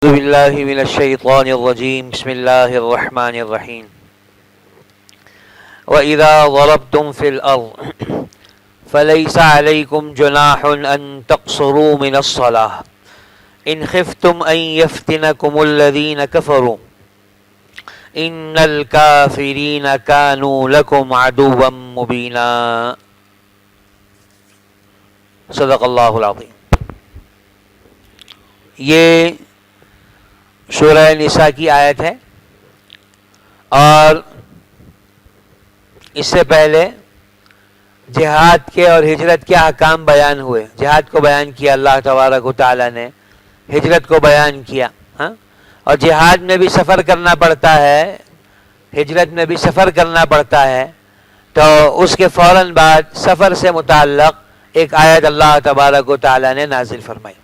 أعوذ بالله من الشيطان الرجيم بسم الله الرحمن الرحيم وإذا ضربتم في الأرض فليس عليكم جناح أن تقصروا من الصلاة إن خفتم أن يفتنكم الذين كفروا إن الكافرين كانوا لكم عدوا مبينا صدق اللہ العظیم. یہ سورہ نساء کی آیت ہے اور اس سے پہلے جہاد کے اور ہجرت کے احکام بیان ہوئے. جہاد کو بیان کیا اللہ تبارک و تعالیٰ نے، ہجرت کو بیان کیا. اور جہاد میں بھی سفر کرنا پڑتا ہے، ہجرت میں بھی سفر کرنا پڑتا ہے. تو اس کے فوراً بعد سفر سے متعلق ایک آیت اللہ تبارک و تعالیٰ نے نازل فرمائی.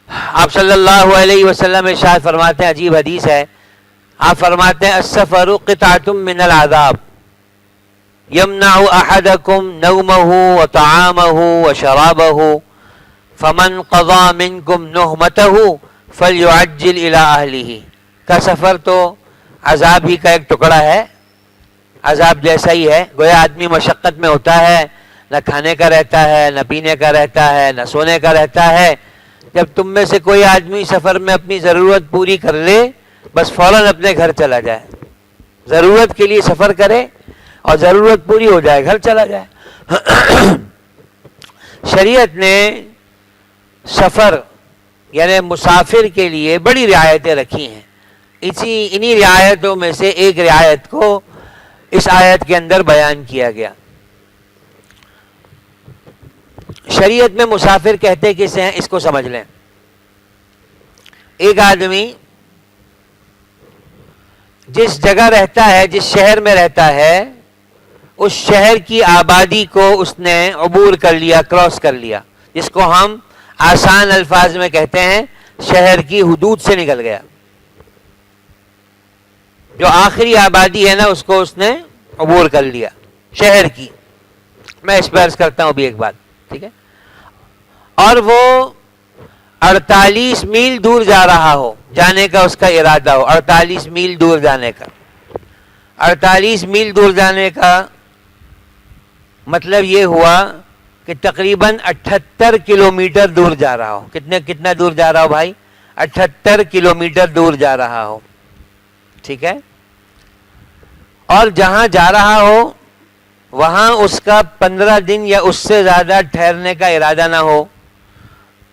آپ صلی اللہ علیہ وسلم ارشاد فرماتے ہیں، عجیب حدیث ہے، آپ فرماتے ہیں السفر قطعۃ من العذاب یمنع احدکم نومہ وطعامہ وشرابہ فمن قضى منکم نہمتہ فلیعجل الی اہلہ. کا سفر تو عذاب ہی کا ایک ٹکڑا ہے، عذاب جیسا ہی ہے. گویا آدمی مشقت میں ہوتا ہے، نہ کھانے کا رہتا ہے، نہ پینے کا رہتا ہے، نہ سونے کا رہتا ہے. جب تم میں سے کوئی آدمی سفر میں اپنی ضرورت پوری کر لے، بس فوراً اپنے گھر چلا جائے. ضرورت کے لیے سفر کرے اور ضرورت پوری ہو جائے گھر چلا جائے. شریعت نے سفر یعنی مسافر کے لیے بڑی رعایتیں رکھی ہیں. انہی رعایتوں میں سے ایک رعایت کو اس آیت کے اندر بیان کیا گیا. شریعت میں مسافر کہتے کسے ہیں اس کو سمجھ لیں. ایک آدمی جس جگہ رہتا ہے، جس شہر میں رہتا ہے، اس شہر کی آبادی کو اس نے عبور کر لیا، کراس کر لیا، جس کو ہم آسان الفاظ میں کہتے ہیں شہر کی حدود سے نکل گیا. جو آخری آبادی ہے نا، اس کو اس نے عبور کر لیا شہر کی. میں اس پہ عرض کرتا ہوں ابھی ایک بات، ٹھیک ہے. اور وہ 48 میل دور جا رہا ہو، جانے کا اس کا ارادہ ہو، 48 میل دور جانے کا. 48 میل دور جانے کا مطلب یہ ہوا کہ تقریباً 78 کلومیٹر دور جا رہا ہو. کتنا دور جا رہا ہو بھائی؟ 78 کلومیٹر دور جا رہا ہو، ٹھیک ہے. اور جہاں جا رہا ہو وہاں اس کا 15 دن یا اس سے زیادہ ٹھہرنے کا ارادہ نہ ہو،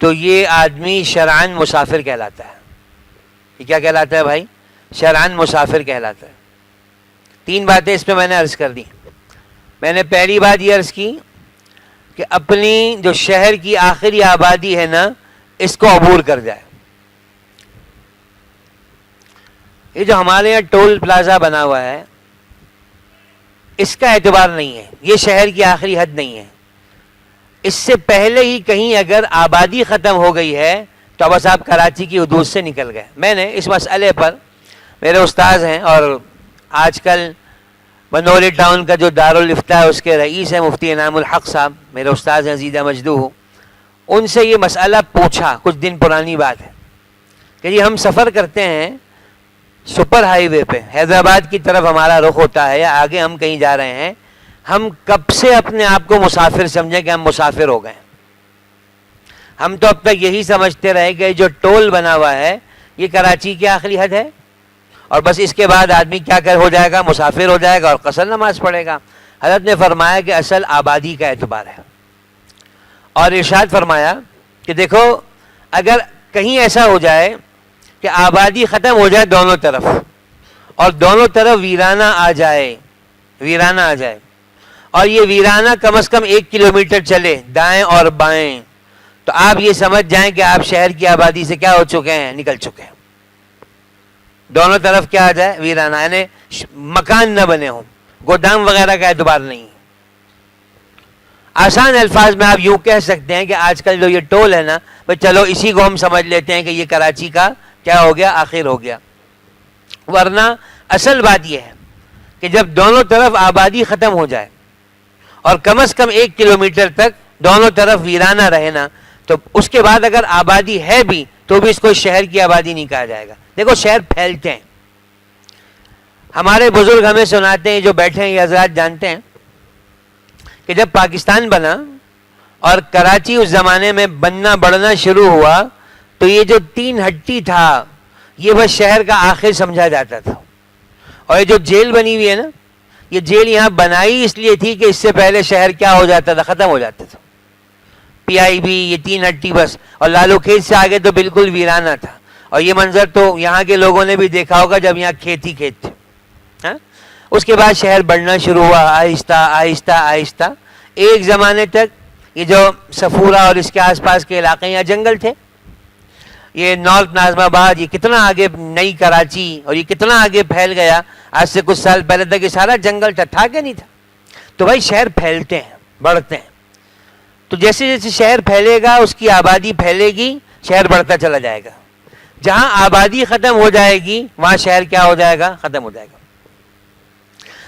تو یہ آدمی شرعاً مسافر کہلاتا ہے. یہ کیا کہلاتا ہے بھائی؟ شرعاً مسافر کہلاتا ہے. 3 باتیں اس پہ میں نے عرض کر دی. میں نے پہلی بات یہ عرض کی کہ اپنی جو شہر کی آخری آبادی ہے نا، اس کو عبور کر جائے. یہ جو ہمارے یہاں ٹول پلازا بنا ہوا ہے، اس کا اعتبار نہیں ہے، یہ شہر کی آخری حد نہیں ہے. اس سے پہلے ہی کہیں اگر آبادی ختم ہو گئی ہے تو بس آپ کراچی کی حدود سے نکل گئے. میں نے اس مسئلے پر، میرے استاذ ہیں اور آج کل بنولی ٹاؤن کا جو دارالافتاء ہے اس کے رئیس ہیں مفتی انعام الحق صاحب، میرے استاذ ہیں زیدہ مجدوح. ان سے یہ مسئلہ پوچھا، کچھ دن پرانی بات ہے، کہ جی ہم سفر کرتے ہیں سپر ہائی وے پہ، حیدرآباد کی طرف ہمارا رخ ہوتا ہے یا آگے ہم کہیں جا رہے ہیں، ہم کب سے اپنے آپ کو مسافر سمجھیں کہ ہم مسافر ہو گئے؟ ہم تو اب تک یہی سمجھتے رہے کہ جو ٹول بنا ہوا ہے یہ کراچی کی آخری حد ہے اور بس اس کے بعد آدمی کیا ہو جائے گا؟ مسافر ہو جائے گا اور قصر نماز پڑھے گا. حضرت نے فرمایا کہ اصل آبادی کا اعتبار ہے، اور ارشاد فرمایا کہ دیکھو اگر کہیں ایسا ہو جائے کہ آبادی ختم ہو جائے دونوں طرف اور دونوں طرف ویرانہ آ جائے، اور یہ ویرانہ کم از کم 1 کلومیٹر چلے دائیں اور بائیں، تو آپ یہ سمجھ جائیں کہ آپ شہر کی آبادی سے کیا ہو چکے ہیں؟ نکل چکے ہیں. دونوں طرف کیا آ جائے؟ ویرانہ، یعنی مکان نہ بنے ہوں، گودام وغیرہ کا اعتبار نہیں. آسان الفاظ میں آپ یوں کہہ سکتے ہیں کہ آج کل جو یہ ٹول ہے نا، بھائی چلو اسی کو ہم سمجھ لیتے ہیں کہ یہ کراچی کا کیا ہو گیا؟ آخر ہو گیا. ورنہ اصل بات یہ ہے کہ جب دونوں طرف آبادی ختم ہو جائے اور کم از کم 1 کلومیٹر تک دونوں طرف ویرانہ رہے نا، تو اس کے بعد اگر آبادی ہے بھی تو بھی اس کو شہر کی آبادی نہیں کہا جائے گا. دیکھو شہر پھیلتے ہیں. ہمارے بزرگ ہمیں سناتے ہیں, جو بیٹھے ہیں یہ حضرات جانتے ہیں کہ جب پاکستان بنا اور کراچی اس زمانے میں بننا بڑھنا شروع ہوا تو یہ جو 3 ہٹی تھا یہ بس شہر کا آخر سمجھا جاتا تھا. اور یہ جو جیل بنی ہوئی ہے نا, یہ جیل یہاں بنائی اس لیے تھی کہ اس سے پہلے شہر کیا ہو جاتا تھا, ختم ہو جاتا تھا. پی آئی بی یہ 3 ہٹی بس, اور لالو کھیت سے آگے تو بالکل ویرانہ تھا. اور یہ منظر تو یہاں کے لوگوں نے بھی دیکھا ہوگا جب یہاں کھیت ہی کھیت تھے. اس کے بعد شہر بڑھنا شروع ہوا آہستہ آہستہ آہستہ. ایک زمانے تک یہ جو صفورہ اور اس کے آس پاس کے علاقے یہاں جنگل تھے. یہ نارتھ ناظم آباد, یہ کتنا آگے نئی کراچی, اور یہ کتنا آگے پھیل گیا. آج سے کچھ سال پہلے تک یہ سارا جنگل تھا کہ نہیں تھا. تو بھائی شہر پھیلتے ہیں, بڑھتے ہیں. تو جیسے جیسے شہر پھیلے گا اس کی آبادی پھیلے گی, شہر بڑھتا چلا جائے گا. جہاں آبادی ختم ہو جائے گی وہاں شہر کیا ہو جائے گا, ختم ہو جائے گا.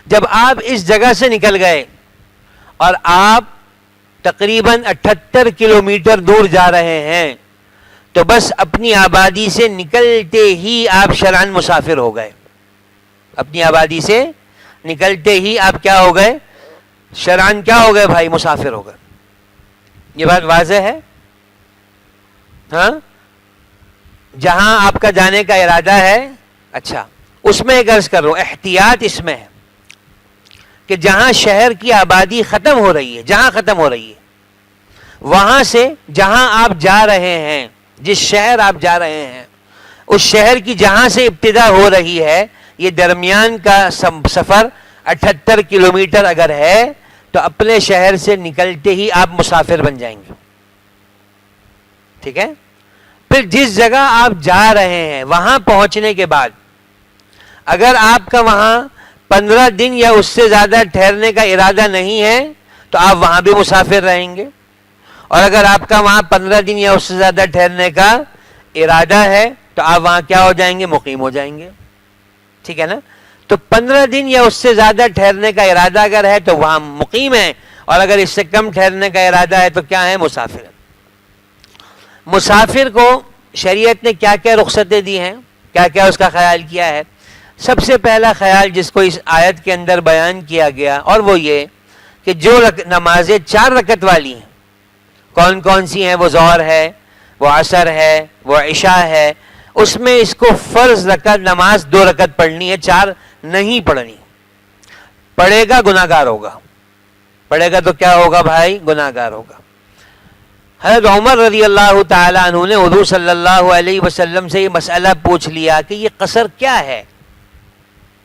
جب آپ اس جگہ سے نکل گئے اور آپ تقریباً 78 کلومیٹر دور جا رہے ہیں تو بس اپنی آبادی سے نکلتے ہی آپ شرعاً مسافر ہو گئے. اپنی آبادی سے نکلتے ہی آپ کیا ہو گئے, شرعاً کیا ہو گئے بھائی, مسافر ہو گئے. یہ بات واضح ہے. ہاں, جہاں آپ کا جانے کا ارادہ ہے, اچھا اس میں ایک عرض کر رہا ہوں, احتیاط اس میں ہے کہ جہاں شہر کی آبادی ختم ہو رہی ہے, جہاں ختم ہو رہی ہے وہاں سے جہاں آپ جا رہے ہیں, جس شہر آپ جا رہے ہیں اس شہر کی جہاں سے ابتدا ہو رہی ہے, یہ درمیان کا سفر 78 کلومیٹر اگر ہے تو اپنے شہر سے نکلتے ہی آپ مسافر بن جائیں گے. ٹھیک ہے. پھر جس جگہ آپ جا رہے ہیں وہاں پہنچنے کے بعد اگر آپ کا وہاں 15 دن یا اس سے زیادہ ٹھہرنے کا ارادہ نہیں ہے تو آپ وہاں بھی مسافر رہیں گے. اور اگر آپ کا وہاں 15 دن یا اس سے زیادہ ٹھہرنے کا ارادہ ہے تو آپ وہاں کیا ہو جائیں گے, مقیم ہو جائیں گے. ٹھیک ہے نا. تو 15 دن یا اس سے زیادہ ٹھہرنے کا ارادہ اگر ہے تو وہاں مقیم ہے, اور اگر اس سے کم ٹھہرنے کا ارادہ ہے تو کیا ہے, مسافر. مسافر کو شریعت نے کیا کیا رخصتیں دی ہیں, کیا کیا اس کا خیال کیا ہے. سب سے پہلا خیال جس کو اس آیت کے اندر بیان کیا گیا اور وہ یہ کہ جو نمازیں 4 رکعت والی ہیں, کون کون سی ہیں, وہ ظہر ہے, وہ عصر ہے, وہ عشاء ہے, اس میں اس کو فرض رکعت نماز 2 رکعت پڑھنی ہے, 4 نہیں پڑھنی. پڑھے گا گناہگار ہوگا, پڑھے گا تو کیا ہوگا بھائی, گناہگار ہوگا. حضرت عمر رضی اللہ تعالیٰ عنہ نے حضور صلی اللہ علیہ وسلم سے یہ مسئلہ پوچھ لیا کہ یہ قصر کیا ہے,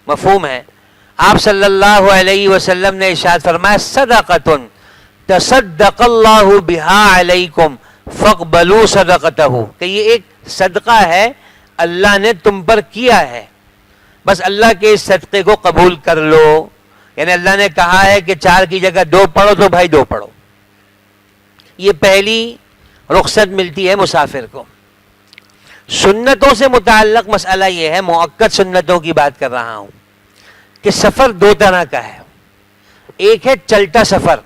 مفہوم ہے. آپ صلی اللہ علیہ وسلم نے ارشاد فرمایا صدقۃ تصدق اللہ بہا علیکم فاقبلوا صدقتہ, کہ یہ ایک صدقہ ہے اللہ نے تم پر کیا ہے, بس اللہ کے اس صدقے کو قبول کر لو. یعنی اللہ نے کہا ہے کہ 4 کی جگہ 2 پڑھو تو بھائی 2 پڑھو. یہ پہلی رخصت ملتی ہے مسافر کو. سنتوں سے متعلق مسئلہ یہ ہے, مؤکد سنتوں کی بات کر رہا ہوں, کہ سفر 2 طرح کا ہے. ایک ہے چلتا سفر,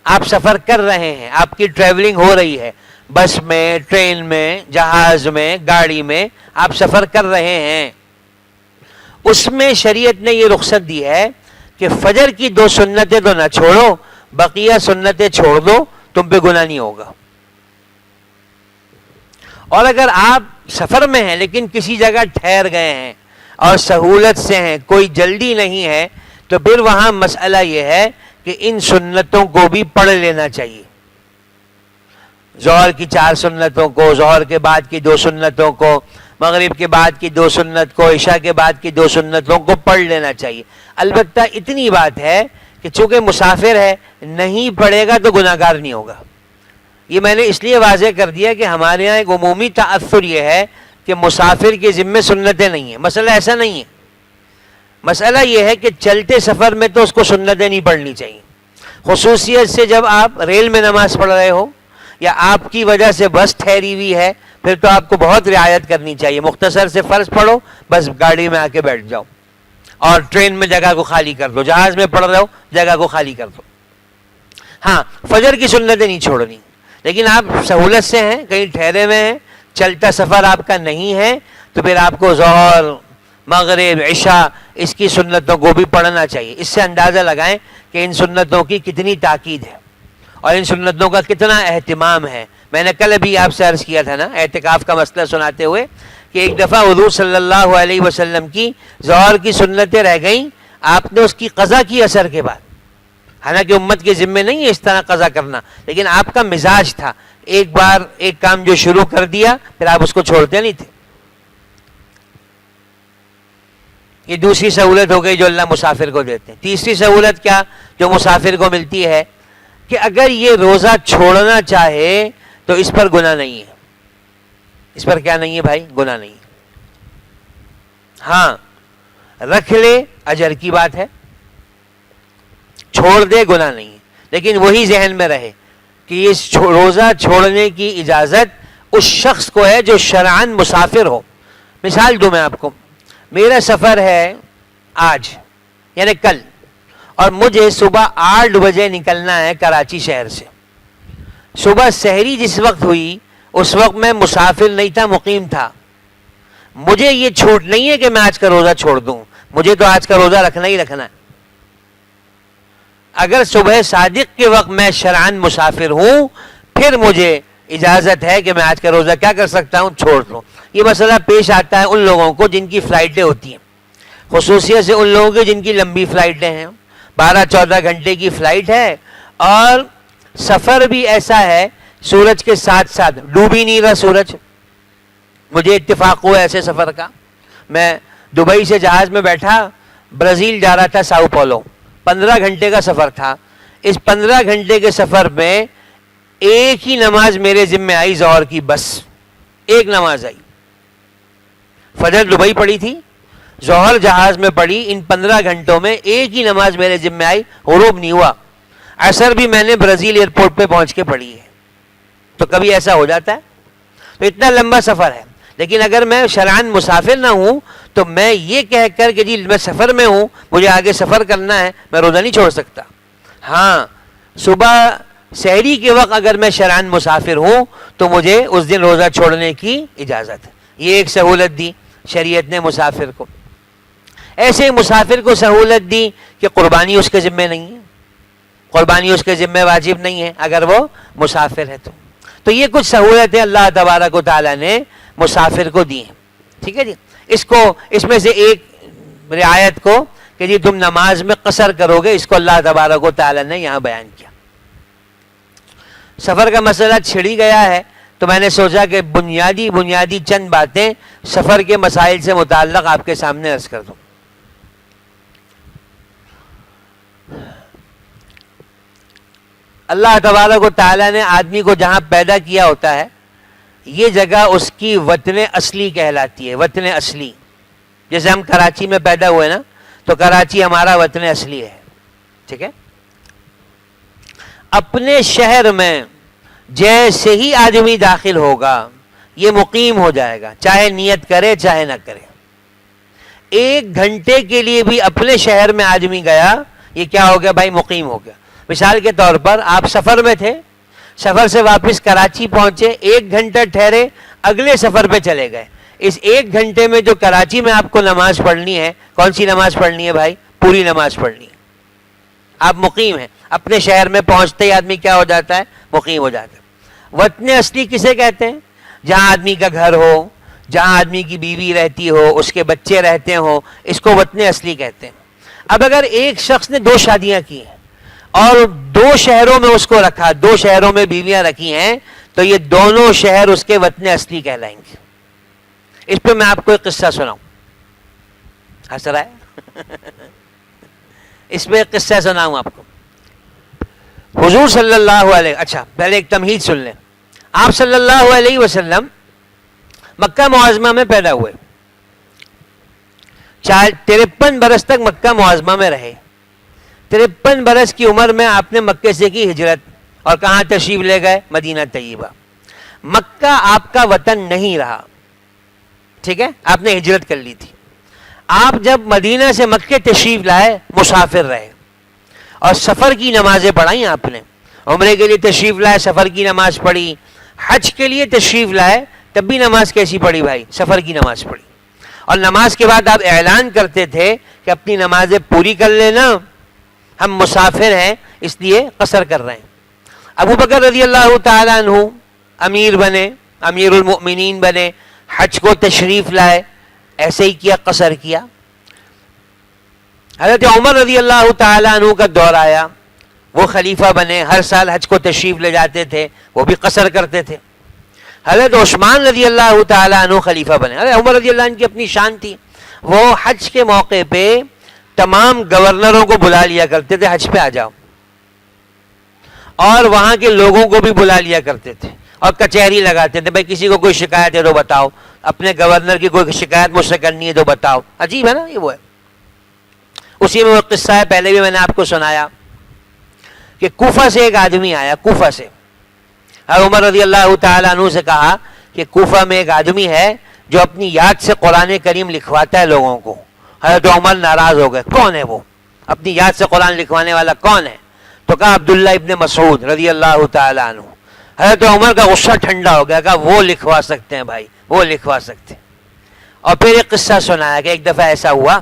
آپ سفر کر رہے ہیں, آپ کی ٹریولنگ ہو رہی ہے, بس میں, ٹرین میں, جہاز میں, گاڑی میں آپ سفر کر رہے ہیں. اس میں شریعت نے یہ رخصت دی ہے کہ فجر کی 2 سنتیں تو نہ چھوڑو, بقیہ سنتیں چھوڑ دو, تم پہ گناہ نہیں ہوگا. اور اگر آپ سفر میں ہیں لیکن کسی جگہ ٹھہر گئے ہیں اور سہولت سے ہیں, کوئی جلدی نہیں ہے, تو پھر وہاں مسئلہ یہ ہے کہ ان سنتوں کو بھی پڑھ لینا چاہیے. ظہر کی 4 سنتوں کو, ظہر کے بعد کی 2 سنتوں کو, مغرب کے بعد کی 2 سنت کو, عشاء کے بعد کی 2 سنتوں کو پڑھ لینا چاہیے. البتہ اتنی بات ہے کہ چونکہ مسافر ہے, نہیں پڑھے گا تو گناہگار نہیں ہوگا. یہ میں نے اس لیے واضح کر دیا کہ ہمارے یہاں ایک عمومی تاثر یہ ہے کہ مسافر کے ذمے سنتیں نہیں ہیں. مسئلہ ایسا نہیں ہے. مسئلہ یہ ہے کہ چلتے سفر میں تو اس کو سنتیں نہیں پڑھنی چاہیے. خصوصیت سے جب آپ ریل میں نماز پڑھ رہے ہو یا آپ کی وجہ سے بس ٹھہری ہوئی ہے, پھر تو آپ کو بہت رعایت کرنی چاہیے. مختصر سے فرض پڑھو, بس گاڑی میں آ کے بیٹھ جاؤ, اور ٹرین میں جگہ کو خالی کر دو, جہاز میں پڑھ رہے ہو جگہ کو خالی کر دو. ہاں, فجر کی سنتیں نہیں چھوڑنی. لیکن آپ سہولت سے ہیں، کہیں ٹھہرے ہوئے ہیں، چلتا سفر آپ کا نہیں ہے، تو پھر آپ کو ظہر، مغرب، عشاء اس کی سنتوں کو بھی پڑھنا چاہیے. اس سے اندازہ لگائیں کہ ان سنتوں کی کتنی تاکید ہے اور ان سنتوں کا کتنا اہتمام ہے. میں نے کل ابھی آپ سے عرض کیا تھا نا اعتکاف کا مسئلہ سناتے ہوئے کہ ایک دفعہ حضور صلی اللہ علیہ وسلم کی ظہر کی سنتیں رہ گئیں، آپ نے اس کی قضا کی اثر کے بعد. حالانکہ امت کے ذمے نہیں ہے اس طرح قضا کرنا، لیکن آپ کا مزاج تھا، ایک بار ایک کام جو شروع کر دیا پھر آپ اس کو چھوڑتے نہیں تھے. یہ دوسری سہولت ہو گئی جو اللہ مسافر کو دیتے ہیں. تیسری سہولت کیا جو مسافر کو ملتی ہے کہ اگر یہ روزہ چھوڑنا چاہے تو اس پر گناہ نہیں ہے. اس پر کیا نہیں ہے بھائی؟ گناہ نہیں ہے. ہاں رکھ لے اجر کی بات ہے، چھوڑ دے گناہ نہیں ہے. لیکن وہی ذہن میں رہے کہ یہ روزہ چھوڑنے کی اجازت اس شخص کو ہے جو شرعاً مسافر ہو. مثال دوں میں آپ کو، میرا سفر ہے آج یعنی کل، اور مجھے صبح 8 بجے نکلنا ہے کراچی شہر سے. صبح سحری جس وقت ہوئی اس وقت میں مسافر نہیں تھا، مقیم تھا. مجھے یہ چھوٹ نہیں ہے کہ میں آج کا روزہ چھوڑ دوں، مجھے تو آج کا روزہ رکھنا ہی رکھنا ہے. اگر صبح صادق کے وقت میں شرعاً مسافر ہوں پھر مجھے اجازت ہے کہ میں آج کا روزہ کیا کر سکتا ہوں؟ چھوڑ دوں. یہ مسئلہ پیش آتا ہے ان لوگوں کو جن کی فلائٹیں ہوتی ہیں، خصوصیت سے ان لوگوں کی جن کی لمبی فلائٹیں ہیں، 12-14 گھنٹے کی فلائٹ ہے اور سفر بھی ایسا ہے سورج کے ساتھ ساتھ ڈوب ہی نہیں رہا سورج. مجھے اتفاق ہوا ایسے سفر کا، میں دبئی سے جہاز میں بیٹھا، برازیل جا رہا تھا ساؤ پولو، 15 گھنٹے کا سفر تھا. اس 15 گھنٹے کے سفر میں ایک ہی نماز میرے ذمہ آئی ظہر کی، بس ایک نماز آئی. فجر دبئی پڑھی تھی، ظہر جہاز میں پڑھی. ان 15 گھنٹوں میں ایک ہی نماز میرے ذمہ آئی، غروب نہیں ہوا. عصر بھی میں نے برازیل ایئرپورٹ پہ پہنچ کے پڑھی ہے. تو کبھی ایسا ہو جاتا ہے. تو اتنا لمبا سفر ہے، لیکن اگر میں شرعاً مسافر نہ ہوں تو میں یہ کہہ کر کہ جی میں سفر میں ہوں، مجھے آگے سفر کرنا ہے، میں روزہ نہیں چھوڑ سکتا. ہاں صبح سحری کے وقت اگر میں شرعاً مسافر ہوں تو مجھے اس دن روزہ چھوڑنے کی اجازت ہے. یہ ایک سہولت دی شریعت نے مسافر کو. ایسے مسافر کو سہولت دی کہ قربانی اس کے ذمہ نہیں ہے، قربانی اس کے ذمہ واجب نہیں ہے اگر وہ مسافر ہے. تو یہ کچھ سہولتیں اللہ تبارک و تعالیٰ نے مسافر کو دی ہیں. ٹھیک ہے جی. اس میں سے ایک رعایت کو کہ جی تم نماز میں قصر کرو گے، اس کو اللہ تبارک و تعالیٰ نے یہاں بیان کیا. سفر کا مسئلہ چھڑی گیا ہے تو میں نے سوچا کہ بنیادی چند باتیں سفر کے مسائل سے متعلق آپ کے سامنے عرض کر دوں. اللہ تبارک و تعالیٰ نے آدمی کو جہاں پیدا کیا ہوتا ہے یہ جگہ اس کی وطن اصلی کہلاتی ہے. وطن اصلی، جیسے ہم کراچی میں پیدا ہوئے نا، تو کراچی ہمارا وطن اصلی ہے. ٹھیک ہے. اپنے شہر میں جیسے ہی آدمی داخل ہوگا یہ مقیم ہو جائے گا، چاہے نیت کرے چاہے نہ کرے. 1 گھنٹے کے لیے بھی اپنے شہر میں آدمی گیا، یہ کیا ہو گیا بھائی؟ مقیم ہو گیا. مثال کے طور پر آپ سفر میں تھے، سفر سے واپس کراچی پہنچے، 1 گھنٹہ ٹھہرے، اگلے سفر پہ چلے گئے. اس 1 گھنٹے میں جو کراچی میں آپ کو نماز پڑھنی ہے، کون سی نماز پڑھنی ہے بھائی؟ پوری نماز پڑھنی ہے. آپ مقیم ہیں. اپنے شہر میں پہنچتے ہی آدمی کیا ہو جاتا ہے؟ مقیم ہو جاتا ہے. وطن اصلی کسے کہتے ہیں؟ جہاں آدمی کا گھر ہو، جہاں آدمی کی بیوی رہتی ہو، اس کے بچے رہتے ہوں، اس کو وطن اصلی کہتے ہیں. اب اگر ایک شخص نے 2 شادیاں کی ہیں اور 2 شہروں میں اس کو رکھا، 2 شہروں میں بیویاں رکھی ہیں، تو یہ دونوں شہر اس کے وطن اصلی کہلائیں گے. اس پہ میں آپ کو ایک قصہ سناؤں. ہنس رہا ہے؟ اس پہ ایک قصہ سناؤں آپ کو. حضور صلی اللہ علیہ، اچھا پہلے ایک تمہید سن لیں. آپ صلی اللہ علیہ وسلم مکہ معظمہ میں پیدا ہوئے، 53 برس تک مکہ معظمہ میں رہے. 53 برس کی عمر میں آپ نے مکے سے کی ہجرت اور کہاں تشریف لے گئے؟ مدینہ طیبہ. مکہ آپ کا وطن نہیں رہا. ٹھیک ہے، آپ نے ہجرت کر لی تھی. آپ جب مدینہ سے مکے تشریف لائے مسافر رہے اور سفر کی نمازیں پڑھائیں آپ نے. عمرے کے لیے تشریف لائے سفر کی نماز پڑھی، حج کے لیے تشریف لائے تب بھی نماز کیسی پڑھی بھائی؟ سفر کی نماز پڑھی. اور نماز کے بعد آپ اعلان کرتے تھے کہ اپنی نمازیں پوری کر لینا، ہم مسافر ہیں اس لیے قصر کر رہے ہیں. ابو بکر رضی اللہ تعالیٰ عنہ امیر بنے، امیر المؤمنین بنے، حج کو تشریف لائے، ایسے ہی کیا، قصر کیا. حضرت عمر رضی اللہ تعالیٰ عنہ کا دور آیا، وہ خلیفہ بنے، ہر سال حج کو تشریف لے جاتے تھے، وہ بھی قصر کرتے تھے. حضرت عثمان رضی اللہ تعالیٰ عنہ خلیفہ بنے. حضرت عمر رضی اللہ عنہ کی اپنی شان تھی، وہ حج کے موقع پہ تمام گورنروں کو بلا لیا کرتے تھے، حج پہ آ جاؤ، اور وہاں کے لوگوں کو بھی بلا لیا کرتے تھے اور کچہری لگاتے تھے، بھائی کسی کو کوئی شکایت ہے تو بتاؤ، اپنے گورنر کی کوئی شکایت مجھ سے کرنی ہے تو بتاؤ. عجیب ہے نا یہ. وہ ہے اسی میں وہ قصہ ہے، پہلے بھی میں نے آپ کو سنایا کہ کوفہ سے ایک آدمی آیا، کوفہ سے. عمر رضی اللہ تعالیٰ عنہ سے کہا کہ کوفہ میں ایک آدمی ہے جو اپنی یاد سے قرآن کریم لکھواتا ہے لوگوں کو. حضرت عمر ناراض ہو گئے، کون ہے وہ؟ اپنی یاد سے قرآن لکھوانے والا کون ہے؟ تو کہا عبداللہ ابن مسعود رضی اللہ تعالیٰ عنہ. حضرت عمر کا غصہ ٹھنڈا ہو گیا، کہا وہ لکھوا سکتے ہیں بھائی، وہ لکھوا سکتے ہیں. اور پھر ایک قصہ سنایا کہ ایک دفعہ ایسا ہوا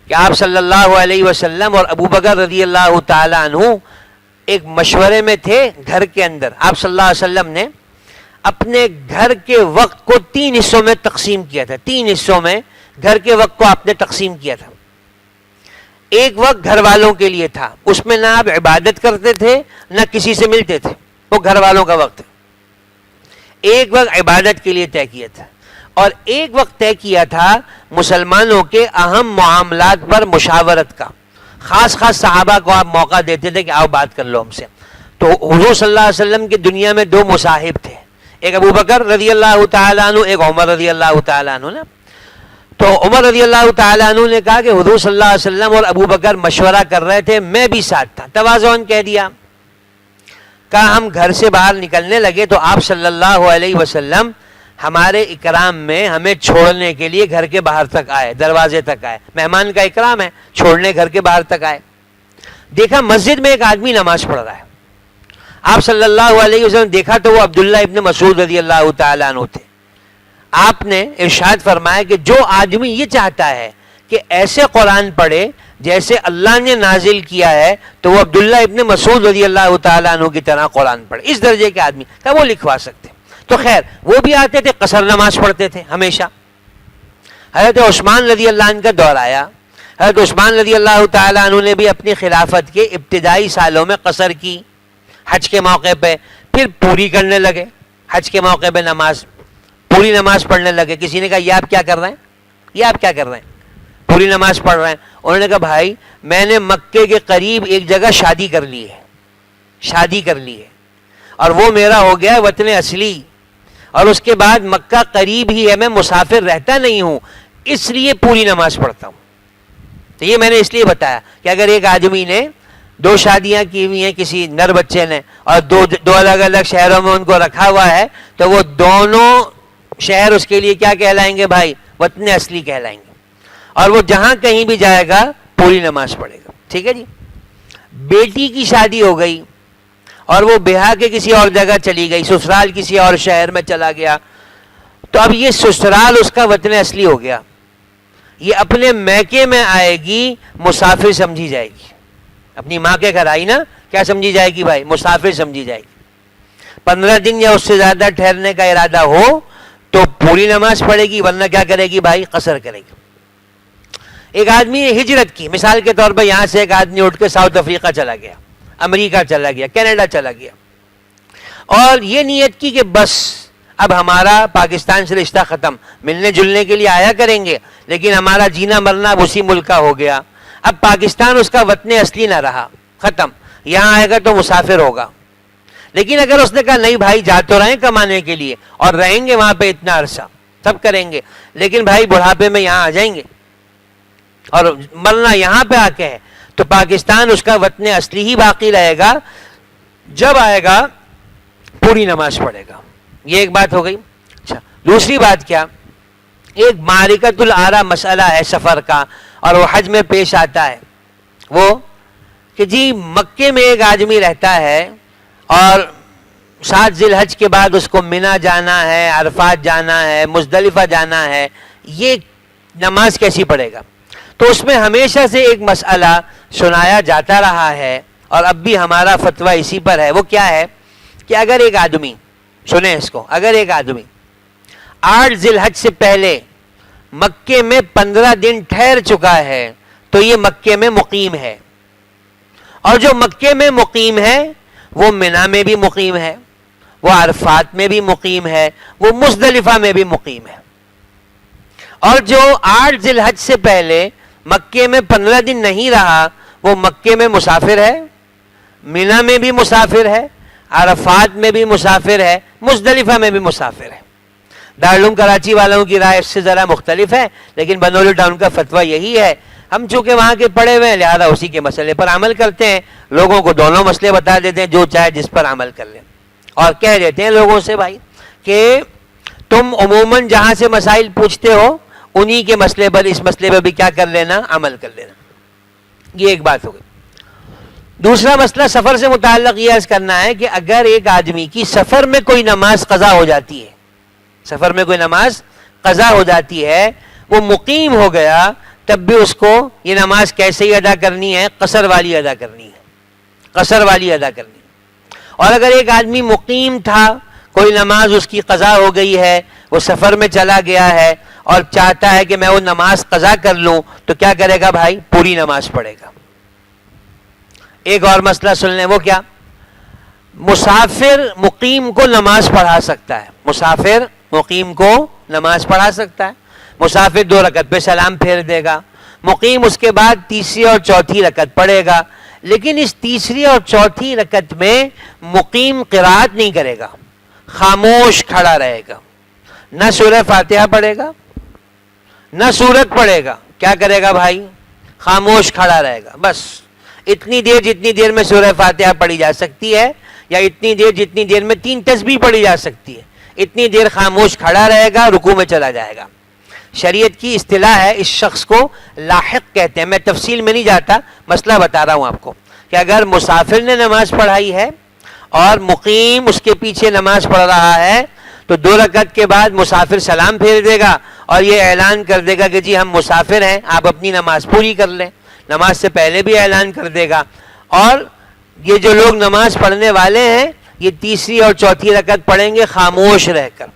کہ آپ صلی اللہ علیہ وسلم اور ابو بکر رضی اللہ تعالیٰ عنہ ایک مشورے میں تھے گھر کے اندر. آپ صلی اللہ علیہ وسلم نے اپنے گھر کے وقت کو 3 حصوں میں تقسیم کیا تھا. 3 حصوں میں گھر کے وقت کو آپ نے تقسیم کیا تھا. ایک وقت گھر والوں کے لیے تھا، اس میں نہ آپ عبادت کرتے تھے نہ کسی سے ملتے تھے، وہ گھر والوں کا وقت. ایک وقت عبادت کے لیے طے کیا تھا، اور ایک وقت طے کیا تھا مسلمانوں کے اہم معاملات پر مشاورت کا. خاص خاص صحابہ کو آپ موقع دیتے تھے کہ آؤ بات کر لو ہم سے. تو حضور صلی اللہ علیہ وسلم کی دنیا میں 2 مصاحب تھے، ایک ابو بکر رضی اللہ تعالیٰ عنہ، ایک عمر رضی اللہ تعالیٰ عنہ نا. تو عمر رضی اللہ تعالیٰ عنہ نے کہا کہ حضور صلی اللہ علیہ وسلم اور ابو بکر مشورہ کر رہے تھے، میں بھی ساتھ تھا. تواضعاً کہہ دیا. کہا ہم گھر سے باہر نکلنے لگے تو آپ صلی اللہ علیہ وسلم ہمارے اکرام میں ہمیں چھوڑنے کے لیے گھر کے باہر تک آئے، دروازے تک آئے. مہمان کا اکرام ہے، چھوڑنے گھر کے باہر تک آئے. دیکھا مسجد میں ایک آدمی نماز پڑھ رہا ہے. آپ صلی اللہ علیہ وسلم دیکھا تو وہ عبداللہ ابن مسعود رضی اللہ تعالیٰ عنہ تھے. آپ نے ارشاد فرمایا کہ جو آدمی یہ چاہتا ہے کہ ایسے قرآن پڑھے جیسے اللہ نے نازل کیا ہے تو وہ عبداللہ ابن مسعود رضی اللہ تعالیٰ عنہ کی طرح قرآن پڑھے. اس درجے کے آدمی کہ وہ لکھوا سکتے. تو خیر وہ بھی آتے تھے، قصر نماز پڑھتے تھے ہمیشہ. حضرت عثمان رضی اللہ عنہ کا دور آیا. حضرت عثمان رضی اللہ تعالیٰ عنہ نے بھی اپنی خلافت کے ابتدائی سالوں میں قصر کی حج کے موقع پہ، پھر پوری کرنے لگے. حج کے موقع پہ نماز پوری نماز پڑھنے لگے. کسی نے کہا یہ آپ کیا کر رہے ہیں، یہ آپ کیا کر رہے ہیں، پوری نماز پڑھ رہے ہیں. انہوں نے کہا بھائی میں نے مکے کے قریب ایک جگہ شادی کر لی ہے، شادی کر لی ہے، اور وہ میرا ہو گیا وطن اصلی، اور اس کے بعد مکہ قریب ہی ہے، میں مسافر رہتا نہیں ہوں، اس لیے پوری نماز پڑھتا ہوں. تو یہ میں نے اس لیے بتایا کہ اگر ایک آدمی نے 2 شادیاں کی ہوئی ہیں کسی نر بچے نے، اور دو الگ الگ شہروں میں ان کو رکھا ہوا ہے، تو وہ دونوں شہر اس کے لیے کیا کہلائیں گے بھائی؟ وطن اصلی کہلائیں گے. اور وہ جہاں کہیں بھی جائے گا پوری نماز پڑھے گا. ٹھیک ہے جی. بیٹی کی شادی ہو گئی اور وہ بیاہ کے کسی اور جگہ چلی گئی، سسرال کسی اور شہر میں چلا گیا، تو اب یہ سسرال اس کا وطن اصلی ہو گیا. یہ اپنے میکے میں آئے گی، مسافر سمجھی جائے گی. اپنی ماں کے گھر آئی نا، کیا سمجھی جائے گی بھائی؟ مسافر سمجھی جائے گی. 15 دن یا اس سے زیادہ ٹھہرنے کا ارادہ ہو تو پوری نماز پڑھے گی، ورنہ کیا کرے گی بھائی؟ قصر کرے گی. ایک آدمی نے ہجرت کی، مثال کے طور پر یہاں سے ایک آدمی اٹھ کے ساؤتھ افریقہ چلا گیا، امریکہ چلا گیا، کینیڈا چلا گیا، اور یہ نیت کی کہ بس اب ہمارا پاکستان سے رشتہ ختم، ملنے جلنے کے لیے آیا کریں گے لیکن ہمارا جینا مرنا اب اسی ملک کا ہو گیا. اب پاکستان اس کا وطن اصلی نہ رہا، ختم. یہاں آئے گا تو مسافر ہوگا. لیکن اگر اس نے کہا نہیں بھائی جا تو رہے کمانے کے لیے اور رہیں گے وہاں پہ اتنا عرصہ، سب کریں گے، لیکن بھائی بڑھاپے میں یہاں آ جائیں گے اور مرنا یہاں پہ آ کے ہے، تو پاکستان اس کا وطن اصلی ہی باقی رہے گا. جب آئے گا پوری نماز پڑھے گا. یہ ایک بات ہو گئی. اچھا دوسری بات کیا؟ ایک معرکۃ العارہ مسئلہ ہے سفر کا، اور وہ حج میں پیش آتا ہے. وہ کہ جی مکے میں ایک آدمی رہتا ہے اور 7 ذی الحج کے بعد اس کو منا جانا ہے، عرفات جانا ہے، مزدلفہ جانا ہے، یہ نماز کیسی پڑھے گا؟ تو اس میں ہمیشہ سے ایک مسئلہ سنایا جاتا رہا ہے اور اب بھی ہمارا فتویٰ اسی پر ہے۔ وہ کیا ہے کہ اگر ایک آدمی، سنیں اس کو، اگر ایک آدمی 8 ذی الحج سے پہلے مکے میں 15 دن ٹھہر چکا ہے تو یہ مکے میں مقیم ہے، اور جو مکے میں مقیم ہے وہ منا میں بھی مقیم ہے، وہ عرفات میں بھی مقیم ہے، وہ مزدلفہ میں بھی مقیم ہے۔ اور جو 8 ذی الحج سے پہلے مکے میں 15 دن نہیں رہا وہ مکے میں مسافر ہے، منا میں بھی مسافر ہے، عرفات میں بھی مسافر ہے، مزدلفہ میں بھی مسافر ہے۔ دارالعلوم کراچی والوں کی رائے اس سے ذرا مختلف ہے، لیکن بنولی ٹاؤن کا فتویٰ یہی ہے۔ ہم چونکہ وہاں کے پڑھے ہوئے ہیں لہذا اسی کے مسئلے پر عمل کرتے ہیں، لوگوں کو دونوں مسئلے بتا دیتے ہیں، جو چاہے جس پر عمل کر لیں، اور کہہ دیتے ہیں لوگوں سے بھائی کہ تم عموماً جہاں سے مسائل پوچھتے ہو انہی کے مسئلے پر، اس مسئلے پر بھی کیا کر لینا، عمل کر لینا۔ یہ ایک بات ہو گئی۔ دوسرا مسئلہ سفر سے متعلق یہ عرض کرنا ہے کہ اگر ایک آدمی کی سفر میں کوئی نماز قضا ہو جاتی ہے، سفر میں کوئی نماز قضا ہو جاتی ہے، وہ مقیم ہو گیا، تب بھی اس کو یہ نماز کیسے ہی ادا کرنی ہے؟ قصر والی ادا کرنی ہے، قصر والی ادا کرنی ہے۔ اور اگر ایک آدمی مقیم تھا، کوئی نماز اس کی قضا ہو گئی ہے، وہ سفر میں چلا گیا ہے اور چاہتا ہے کہ میں وہ نماز قضا کر لوں، تو کیا کرے گا بھائی؟ پوری نماز پڑھے گا۔ ایک اور مسئلہ سن لیں، وہ کیا؟ مسافر مقیم کو نماز پڑھا سکتا ہے، مسافر مقیم کو نماز پڑھا سکتا ہے۔ مسافر 2 رکعت پہ سلام پھیر دے گا، مقیم اس کے بعد تیسری اور چوتھی رکعت پڑھے گا، لیکن اس تیسری اور چوتھی رکعت میں مقیم قرات نہیں کرے گا، خاموش کھڑا رہے گا، نہ سورہ فاتحہ پڑھے گا نہ سورت پڑھے گا۔ کیا کرے گا بھائی؟ خاموش کھڑا رہے گا، بس اتنی دیر جتنی دیر میں سورہ فاتحہ پڑھی جا سکتی ہے، یا اتنی دیر جتنی دیر میں 3 تسبیح پڑھی جا سکتی ہے، اتنی دیر خاموش کھڑا رہے گا، رکوع میں چلا جائے گا۔ شریعت کی اصطلاح ہے، اس شخص کو لاحق کہتے ہیں۔ میں تفصیل میں نہیں جاتا، مسئلہ بتا رہا ہوں آپ کو کہ اگر مسافر نے نماز پڑھائی ہے اور مقیم اس کے پیچھے نماز پڑھ رہا ہے تو 2 رکعت کے بعد مسافر سلام پھیر دے گا اور یہ اعلان کر دے گا کہ جی ہم مسافر ہیں، آپ اپنی نماز پوری کر لیں۔ نماز سے پہلے بھی اعلان کر دے گا، اور یہ جو لوگ نماز پڑھنے والے ہیں یہ تیسری اور چوتھی رکعت پڑھیں گے خاموش رہ کر۔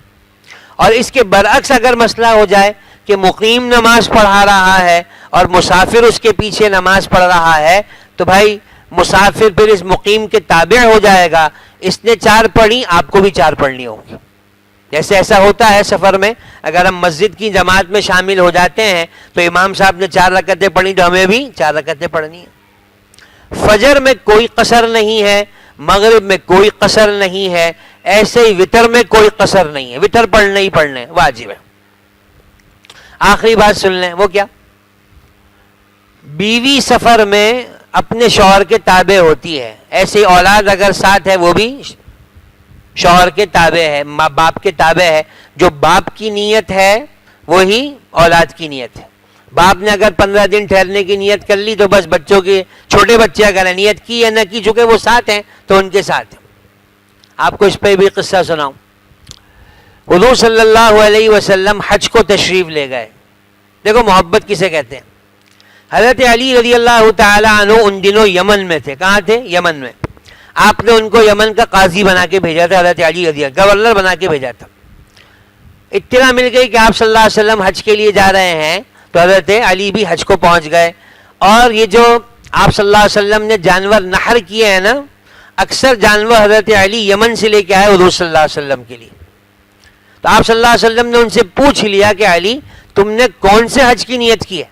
اور اس کے برعکس اگر مسئلہ ہو جائے کہ مقیم نماز پڑھا رہا ہے اور مسافر اس کے پیچھے نماز پڑھ رہا ہے، تو بھائی مسافر پھر اس مقیم کے تابع ہو جائے گا، اس نے 4 پڑھی، آپ کو بھی 4 پڑھنی ہوگی۔ جیسے ایسا ہوتا ہے سفر میں، اگر ہم مسجد کی جماعت میں شامل ہو جاتے ہیں تو امام صاحب نے 4 رکعتیں پڑھی تو ہمیں بھی 4 رکعتیں پڑھنی ہیں۔ فجر میں کوئی قصر نہیں ہے، مغرب میں کوئی قصر نہیں ہے، ایسے ہی وتر میں کوئی قصر نہیں ہے، وتر پڑھنا ہی پڑھنا واجب ہے۔ آخری بات سن لیں، وہ کیا؟ بیوی سفر میں اپنے شوہر کے تابع ہوتی ہے، ایسے ہی اولاد اگر ساتھ ہے وہ بھی شوہر کے تابع ہے، ماں باپ کے تابع ہے۔ جو باپ کی نیت ہے وہی اولاد کی نیت ہے۔ باپ نے اگر 15 دن ٹھہرنے کی نیت کر لی تو بس بچوں کے، چھوٹے بچے اگر نیت کی یا نہ کی، چونکہ وہ ساتھ ہیں تو ان کے ساتھ ہیں۔ آپ کو اس پہ بھی قصہ سناؤں۔ حضور صلی اللہ علیہ وسلم حج کو تشریف لے گئے۔ دیکھو محبت کسے کہتے ہیں۔ حضرت علی رضی اللہ تعالی عنہ ان دنوں یمن میں تھے۔ کہاں تھے؟ یمن میں۔ آپ نے ان کو یمن کا قاضی بنا کے بھیجا تھا، حضرت علی رضی اللہ، گورنر بنا کے بھیجا تھا۔ اطلاع مل گئی کہ آپ صلی اللہ علیہ وسلم حج کے لیے جا رہے ہیں تو حضرت علی بھی حج کو پہنچ گئے۔ اور یہ جو آپ صلی اللہ علیہ وسلم نے جانور نحر کیے ہیں نا، اکثر جانور حضرت علی یمن سے لے کے آئے حضور صلی اللہ علیہ وسلم کے لیے۔ تو آپ صلی اللہ علیہ وسلم نے ان سے پوچھ لیا کہ علی تم نے کون سے حج کی نیت کی ہے؟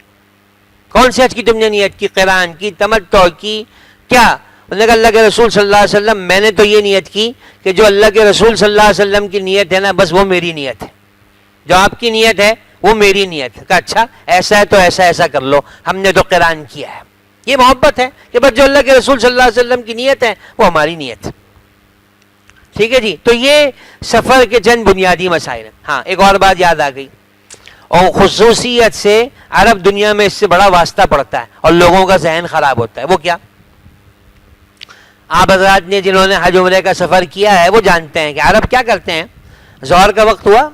کون سے حج کی تم نے نیت کی؟ قران کی، تمتع کی، کیا؟ انہوں نے کہا اللہ کے رسول صلی اللہ علیہ وسلم میں نے تو یہ نیت کی کہ جو اللہ کے رسول صلی اللہ علیہ وسلم کی نیت ہے نا بس وہ میری نیت ہے، جو آپ کی نیت ہے وہ میری نیت ہے۔ کہا اچھا ایسا ہے تو ایسا کر لو، ہم نے تو قران کیا ہے۔ یہ محبت ہے کہ بس جو اللہ کے رسول صلی اللہ علیہ وسلم کی نیت ہے وہ ہماری نیت ہے۔ ٹھیک ہے جی، تو یہ سفر کے چند بنیادی مسائل ہیں۔ ہاں ایک اور بات یاد آ گئی، اور خصوصیت سے عرب دنیا میں اس سے بڑا واسطہ پڑتا ہے اور لوگوں کا ذہن خراب ہوتا ہے۔ وہ کیا؟ آپ حضرات نے جنہوں نے حج عمرے کا سفر کیا ہے وہ جانتے ہیں کہ عرب کیا کرتے ہیں. ظہر کا وقت ہوا,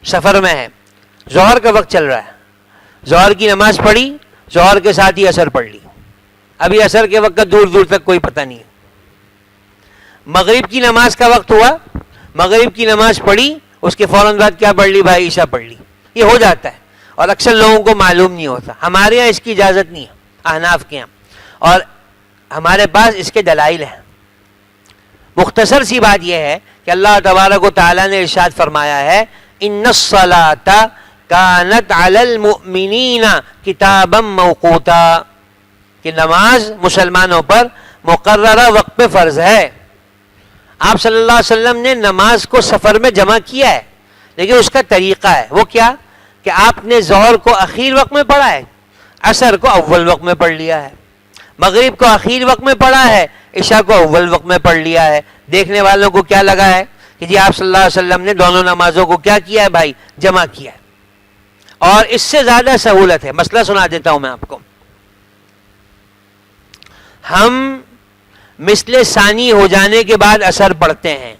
سفر میں ہے, ظہر کا وقت چل رہا ہے, ظہر کی نماز پڑھی, ظہر کے ساتھ ہی عصر پڑھ لی, ابھی عصر کے وقت دور دور تک کوئی پتہ نہیں ہے. مغرب کی نماز کا وقت ہوا, مغرب کی نماز پڑھی, اس کے فوراً بعد کیا پڑھ لی بھائی, عشاء پڑھ لی. یہ ہو جاتا ہے اور اکثر لوگوں کو معلوم نہیں ہوتا. ہمارے یہاں اس کی اجازت نہیں ہے, احناف کے یہاں, اور ہمارے پاس اس کے دلائل ہیں. مختصر سی بات یہ ہے کہ اللہ تبارک و تعالیٰ نے ارشاد فرمایا ہے ان الصلاۃ کانت علی المؤمنین کتابا موقوتا, کہ نماز مسلمانوں پر مقررہ وقت پہ فرض ہے. آپ صلی اللہ علیہ وسلم نے نماز کو سفر میں جمع کیا ہے, لیکن اس کا طریقہ ہے. وہ کیا کہ آپ نے ظہر کو اخیر وقت میں پڑھا ہے, عصر کو اول وقت میں پڑھ لیا ہے, مغرب کو اخیر وقت میں پڑھا ہے, عشاء کو اول وقت میں پڑھ لیا ہے. دیکھنے والوں کو کیا لگا ہے کہ جی آپ صلی اللہ علیہ وسلم نے دونوں نمازوں کو کیا کیا ہے بھائی, جمع کیا ہے. اور اس سے زیادہ سہولت ہے. مسئلہ سنا دیتا ہوں میں آپ کو. ہم مثل ثانی ہو جانے کے بعد عصر پڑھتے ہیں.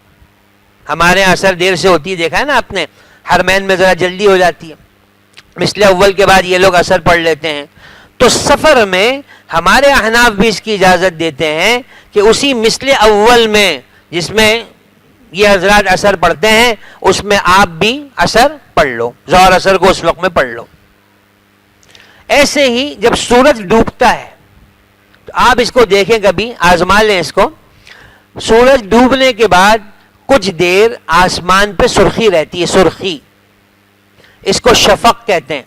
ہمارے یہاں عصر دیر سے ہوتی ہے, دیکھا ہے نا آپ نے, حرمین میں ذرا جلدی ہو جاتی ہے. مثل اول کے بعد یہ لوگ عصر پڑھ لیتے ہیں. تو سفر میں ہمارے احناف بھی اس کی اجازت دیتے ہیں کہ اسی مثل اول میں جس میں یہ حضرات عصر پڑھتے ہیں اس میں آپ بھی عصر پڑھ لو, ظہر عصر کو اس وقت میں پڑھ لو. ایسے ہی جب سورج ڈوبتا ہے تو آپ اس کو دیکھیں, کبھی آزما لیں اس کو. سورج ڈوبنے کے بعد کچھ دیر آسمان پہ سرخی رہتی ہے, سرخی, اس کو شفق کہتے ہیں.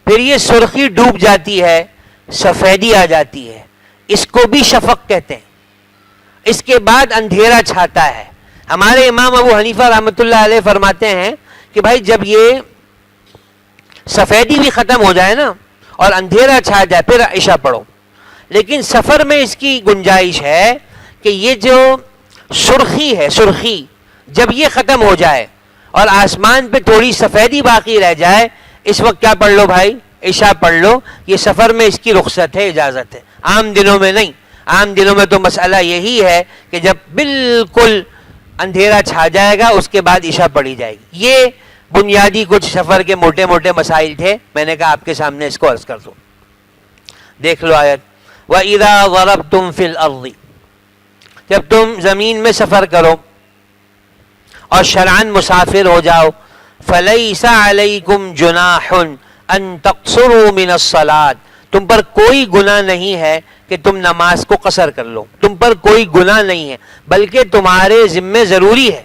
پھر یہ سرخی ڈوب جاتی ہے, سفیدی آ جاتی ہے, اس کو بھی شفق کہتے ہیں. اس کے بعد اندھیرا چھاتا ہے. ہمارے امام ابو حنیفہ رحمۃ اللہ علیہ فرماتے ہیں کہ بھائی جب یہ سفیدی بھی ختم ہو جائے نا اور اندھیرا چھا جائے پھر عشاء پڑھو. لیکن سفر میں اس کی گنجائش ہے کہ یہ جو سرخی ہے, سرخی جب یہ ختم ہو جائے اور آسمان پہ تھوڑی سفیدی باقی رہ جائے, اس وقت کیا پڑھ لو بھائی, عشاء پڑھ لو. یہ سفر میں اس کی رخصت ہے, اجازت ہے, عام دنوں میں نہیں. عام دنوں میں تو مسئلہ یہی ہے کہ جب بالکل اندھیرا چھا جائے گا اس کے بعد عشاء پڑھی جائے گی. یہ بنیادی کچھ سفر کے موٹے موٹے مسائل تھے, میں نے کہا آپ کے سامنے اس کو عرض کر دوں. دیکھ لو آیت, وَإِذَا ضَرَبْتُمْ فِي الْأَرْضِ, جب تم زمین میں سفر کرو اور شرعاً مسافر ہو جاؤ, فَلَيْسَ عَلَيْكُمْ جُنَاحٌ أَن تَقْصُرُوا مِنَ الصَّلَاةِ, تم پر کوئی گناہ نہیں ہے کہ تم نماز کو قصر کر لو. تم پر کوئی گناہ نہیں ہے, بلکہ تمہارے ذمے ضروری ہے.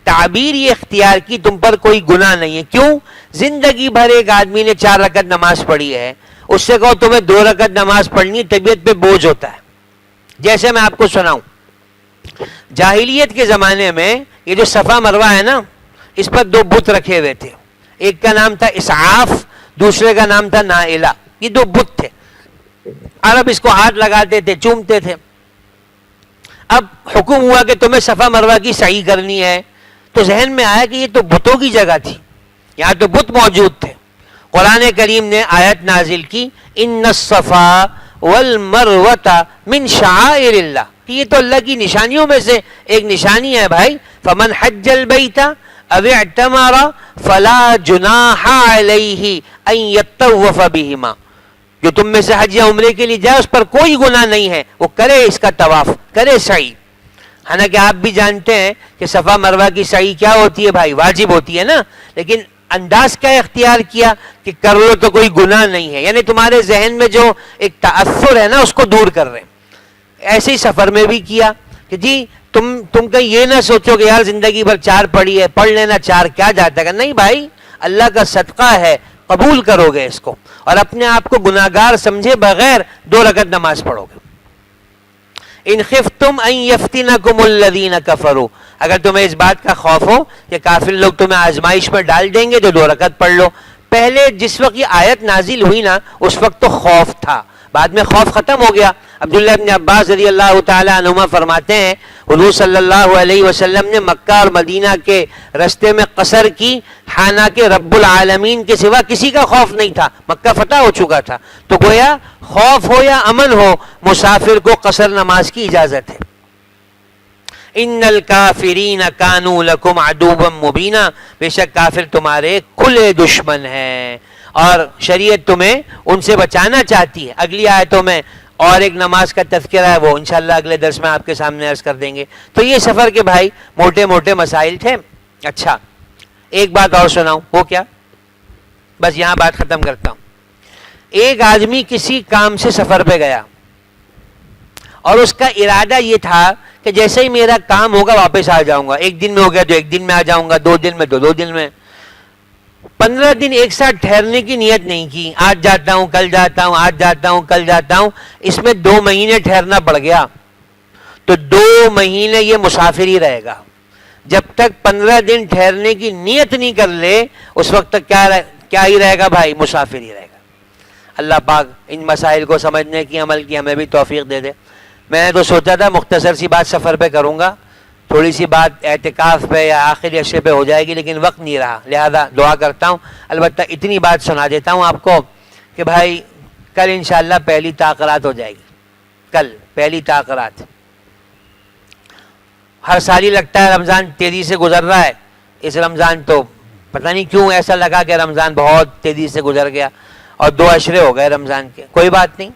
تعبیر یہ اختیار کی تم پر کوئی گناہ نہیں ہے. کیوں؟ زندگی بھر ایک آدمی نے 4 رکعت نماز پڑھی ہے, اس سے کہو تمہیں 2 رکعت نماز پڑھنی, طبیعت پہ بوجھ ہوتا ہے. جیسے میں آپ کو سناؤں, جاہلیت کے زمانے میں یہ جو صفا مروہ ہے نا, اس پر 2 بت رکھے ہوئے تھے. ایک کا نام تھا اسعاف, دوسرے کا نام تھا نائلہ. یہ 2 بت تھے. عرب اس کو ہاتھ لگاتے تھے, چومتے تھے. اب حکم ہوا کہ تمہیں صفا مروہ کی سعی کرنی ہے, تو ذہن میں آیا کہ یہ تو بتوں کی جگہ تھی, یہاں تو بت موجود تھے. قرآن کریم نے آیت نازل کی, ان الصفا والمروۃ من شعائر اللہ, کہ یہ تو اللہ کی نشانیوں میں سے ایک نشانی ہے بھائی. فمن حج البیت او اعتمر فلا جناح علیہ ان یطوف بہما, جو تم میں سے حج یا عمرے کے لیے جائے اس پر کوئی گناہ نہیں ہے, وہ کرے اس کا طواف, کرے سعی. حالانکہ آپ بھی جانتے ہیں کہ صفا مروہ کی سعی کیا ہوتی ہے بھائی, واجب ہوتی ہے نا, لیکن انداز کیا اختیار کیا کہ کر لو تو کوئی گناہ نہیں ہے. یعنی تمہارے ذہن میں جو ایک تاثر ہے نا اس کو دور کر رہے ہیں. ایسے ہی سفر میں بھی کیا کہ جی تم کہیں یہ نہ سوچو کہ یار زندگی بھر 4 پڑھی ہے, پڑھ لینا 4 کیا جاتا ہے. نہیں بھائی, اللہ کا صدقہ ہے, قبول کرو گے اس کو, اور اپنے آپ کو گناہگار سمجھے بغیر 2 رکعت نماز پڑھو گے. ان خفتم ان یفتنکم الذین کفروا, اگر تمہیں اس بات کا خوف ہو کہ کافر لوگ تمہیں آزمائش میں ڈال دیں گے تو 2 رکعت پڑھ لو. پہلے جس وقت یہ آیت نازل ہوئی نا اس وقت تو خوف تھا, بعد میں خوف ختم ہو گیا. عبداللہ ابن عباس رضی اللہ تعالی عنہما فرماتے ہیں حضور صلی اللہ علیہ وسلم نے مکہ اور مدینہ کے رستے میں قصر کی سبحانہ کے رب العالمین کے سوا کسی کا خوف نہیں تھا، مکہ فتح ہو چکا تھا، تو گویا خوف ہو یا امن ہو مسافر کو قصر نماز کی اجازت ہے۔ ان الکافرین کانوا لکم عدوا مبینا، بے شک کافر تمہارے کھلے دشمن ہیں اور شریعت تمہیں ان سے بچانا چاہتی ہے۔ اگلی آیتوں میں اور ایک نماز کا تذکرہ ہے، وہ انشاءاللہ اگلے درس میں آپ کے سامنے عرض کر دیں گے۔ تو یہ سفر کے بھائی موٹے موٹے مسائل تھے۔ اچھا ایک بات اور سناؤں، وہ کیا، بس یہاں بات ختم کرتا ہوں۔ ایک آدمی کسی کام سے سفر پہ گیا اور اس کا ارادہ یہ تھا کہ جیسے ہی میرا کام ہوگا واپس آ جاؤں گا، ایک دن میں ہو گیا تو ایک دن میں آ جاؤں گا، 2 دن میں تو 2 دن میں۔ 15 دن ایک ساتھ ٹھہرنے کی نیت نہیں کی، آج جاتا ہوں کل جاتا ہوں، آج جاتا ہوں کل جاتا ہوں، اس میں 2 مہینے ٹھہرنا پڑ گیا، تو 2 مہینے یہ مسافر ہی رہے گا۔ جب تک 15 دن ٹھہرنے کی نیت نہیں کر لے اس وقت تک کیا ہی رہے گا بھائی، مسافر ہی رہے گا۔ اللہ پاک ان مسائل کو سمجھنے کی، عمل کی ہمیں بھی توفیق دے دے۔ میں نے تو سوچا تھا مختصر سی بات سفر پہ کروں گا، تھوڑی سی بات اعتکاف پہ یا آخری عشرے پہ ہو جائے گی، لیکن وقت نہیں رہا، لہذا دعا کرتا ہوں۔ البتہ اتنی بات سنا دیتا ہوں آپ کو کہ بھائی کل انشاءاللہ پہلی تاخیرات ہو جائے گی، کل پہلی تاخیرات۔ ہر سال ہی لگتا ہے رمضان تیزی سے گزر رہا ہے، اس رمضان تو پتہ نہیں کیوں ایسا لگا کہ رمضان بہت تیزی سے گزر گیا اور 2 عشرے ہو گئے رمضان کے۔ کوئی بات نہیں،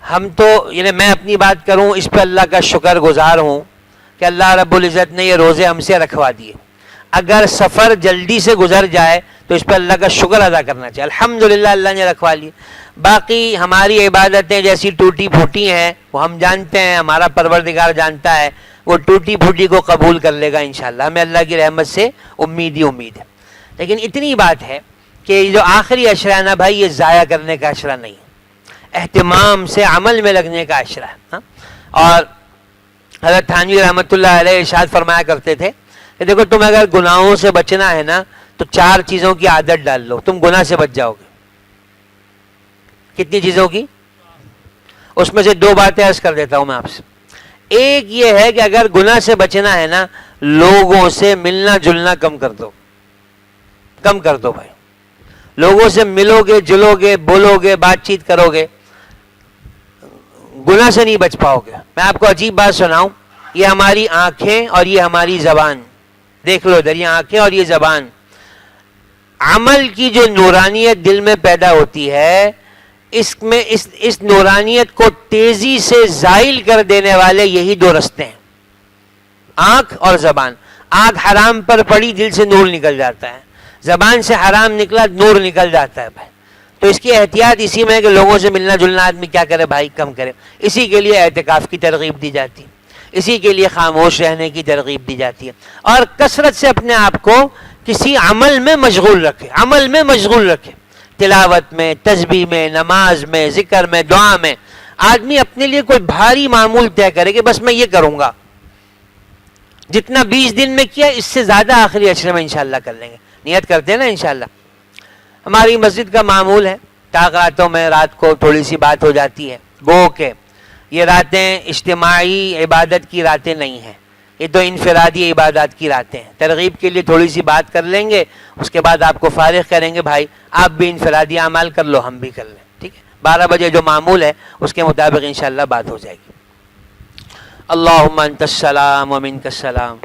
ہم تو یعنی میں اپنی بات کروں اس پہ اللہ کا شکر گزار ہوں کہ اللہ رب العزت نے یہ روزے ہم سے رکھوا دیے۔ اگر سفر جلدی سے گزر جائے تو اس پہ اللہ کا شکر ادا کرنا چاہیے، الحمدللہ اللہ نے رکھوا لیے۔ باقی ہماری عبادتیں جیسی ٹوٹی پھوٹی ہیں وہ ہم جانتے ہیں، ہمارا پروردگار جانتا ہے، وہ ٹوٹی پھوٹی کو قبول کر لے گا انشاءاللہ، ہمیں اللہ کی رحمت سے امید ہی امید ہے۔ لیکن اتنی بات ہے کہ یہ جو آخری عشرہ ہے نا بھائی، یہ ضائع کرنے کا عشرہ نہیں ہے، اہتمام سے عمل میں لگنے کا عشرہ ہے۔ اور حضرت تھانوی رحمۃ اللہ علیہ ارشاد فرمایا کرتے تھے کہ دیکھو تم اگر گناہوں سے بچنا ہے نا تو 4 چیزوں کی عادت ڈال لو، تم گناہ سے بچ جاؤ گے۔ کتنی چیزوں کی؟ اس میں سے 2 باتیں عرض کر دیتا ہوں میں آپ سے۔ ایک یہ ہے کہ اگر گناہ سے بچنا ہے نا، لوگوں سے ملنا جلنا کم کر دو، کم کر دو بھائی۔ لوگوں سے ملو گے، جلو گے، بولو گے، بات چیت کرو گے، گناہ سے نہیں بچ پاؤ گے۔ میں آپ کو عجیب بات سناؤں، یہ ہماری آنکھیں اور یہ ہماری زبان، دیکھ لو ادھر، یہ آنکھیں اور یہ زبان، عمل کی جو نورانیت دل میں پیدا ہوتی ہے، اس نورانیت کو تیزی سے زائل کر دینے والے یہی 2 رستے ہیں، آنکھ اور زبان۔ آنکھ حرام پر پڑی، دل سے نور نکل جاتا ہے، زبان سے حرام نکلا، نور نکل جاتا ہے بھائی۔ تو اس کی احتیاط اسی میں ہے کہ لوگوں سے ملنا جلنا آدمی کیا کرے بھائی، کم کرے۔ اسی کے لیے اعتکاف کی ترغیب دی جاتی ہے، اسی کے لیے خاموش رہنے کی ترغیب دی جاتی ہے، اور کثرت سے اپنے آپ کو کسی عمل میں مشغول رکھے، عمل میں مشغول رکھے، تلاوت میں، تسبیح میں، نماز میں، ذکر میں، دعا میں۔ آدمی اپنے لیے کوئی بھاری معمول طے کرے کہ بس میں یہ کروں گا، جتنا 20 دن میں کیا اس سے زیادہ آخری عشرے میں انشاءاللہ کر لیں گے، نیت کرتے ہیں نا انشاءاللہ۔ ہماری مسجد کا معمول ہے، تاخیراتوں میں رات کو تھوڑی سی بات ہو جاتی ہے، گو کہ یہ راتیں اجتماعی عبادت کی راتیں نہیں ہیں، یہ تو انفرادی عبادات کی راتیں ہیں۔ ترغیب کے لیے تھوڑی سی بات کر لیں گے، اس کے بعد آپ کو فارغ کریں گے، بھائی آپ بھی انفرادی اعمال کر لو، ہم بھی کر لیں، ٹھیک ہے۔ 12 بجے جو معمول ہے اس کے مطابق انشاءاللہ بات ہو جائے گی۔ اللہم انت السلام ومنک السلام،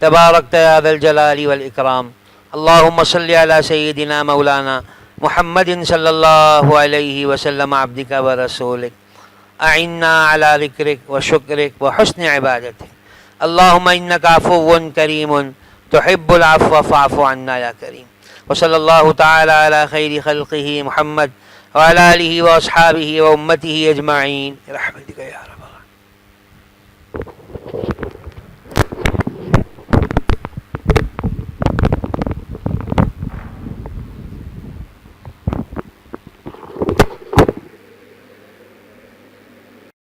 تبارکت یا ذا الجلال والاکرام۔ اللہم صلی علی سیدنا مولانا محمد صلی اللہ علیہ وسلم عبدک ورسولک، اعنا علی ذکرک وشکرک وحسن عبادتک۔ اللہم انک عفو کریم تحب العفو فاعف عنا یا کریم۔ وصلی اللہ تعالی علی خیر خلقہ محمد وعلی آلہ واصحابہ وامتہ اجمعین۔